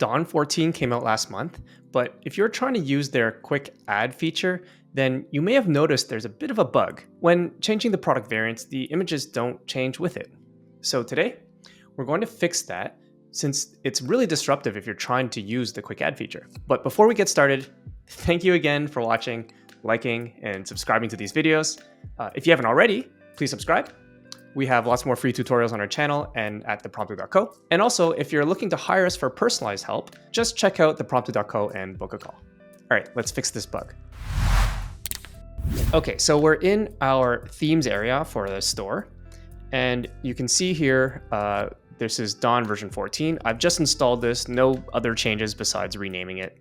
Dawn 14 came out last month, but if you're trying to use their quick add feature, then you may have noticed there's a bit of a bug. When changing the product variants, the images don't change with it. So today, we're going to fix that since it's really disruptive if you're trying to use the quick add feature. But before we get started, thank you again for watching, liking, and subscribing to these videos. If you haven't already, please subscribe. We have lots more free tutorials on our channel and at theprompter.co. And also, if you're looking to hire us for personalized help, just check out theprompter.co and book a call. All right, let's fix this bug. Okay, so we're in our themes area for the store. And you can see here, this is Dawn version 14. I've just installed this, no other changes besides renaming it.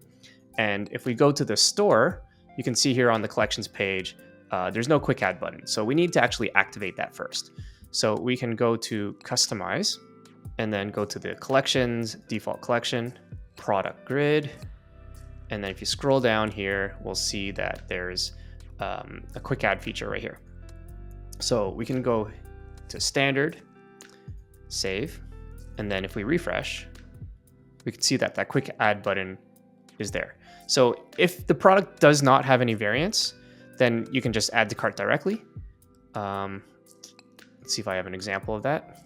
And if we go to the store, you can see here on the collections page, there's no quick add button. So we need to actually activate that first. So we can go to customize and then go to the collections, default collection, product grid. And then if you scroll down here, we'll see that there's a quick add feature right here. So we can go to standard, save, and then if we refresh, we can see that that quick add button is there. So if the product does not have any variants, then you can just add to cart directly. Let's see if I have an example of that.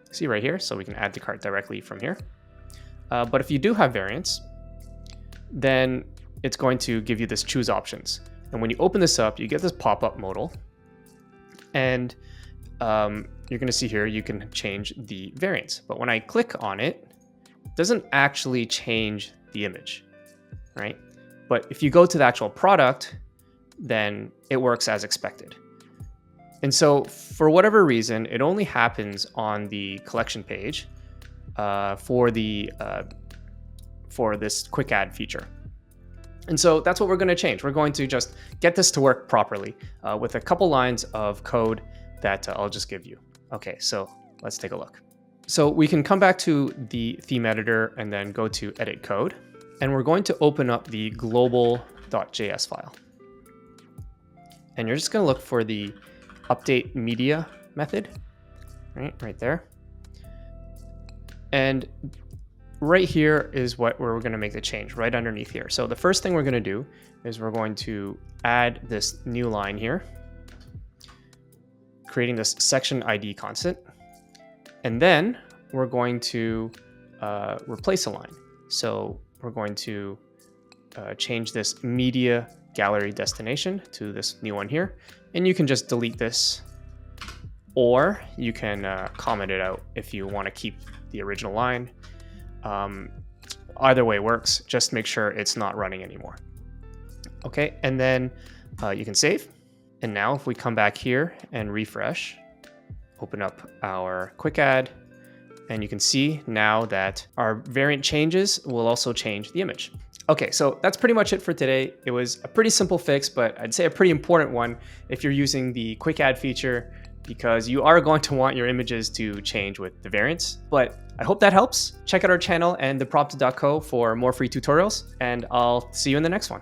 See right here, so we can add to cart directly from here. But if you do have variants, then it's going to give you this choose options. And when you open this up, you get this pop-up modal. And you're gonna see here, you can change the variants. But when I click on it, it doesn't actually change the image, right? But if you go to the actual product, then it works as expected. And so for whatever reason, it only happens on the collection page for this quick add feature. And so that's what we're going to change. We're going to just get this to work properly with a couple lines of code that I'll just give you. Okay, so let's take a look. So we can come back to the theme editor and then go to edit code. And we're going to open up the global.js file. And you're just going to look for the update media method, right there. And right here is where we're going to make the change, right underneath here. So the first thing we're going to do is we're going to add this new line here, creating this section ID constant. And then we're going to replace a line. So we're going to change this media gallery destination to this new one here. And you can just delete this, or you can comment it out if you want to keep the original line. Either way works, just make sure it's not running anymore. Okay, and then you can save. And now if we come back here and refresh, open up our quick add, and you can see now that our variant changes will also change the image. Okay, so that's pretty much it for today. It was a pretty simple fix, but I'd say a pretty important one if you're using the quick add feature, because you are going to want your images to change with the variants. But I hope that helps. Check out our channel and theprompter.co for more free tutorials, and I'll see you in the next one.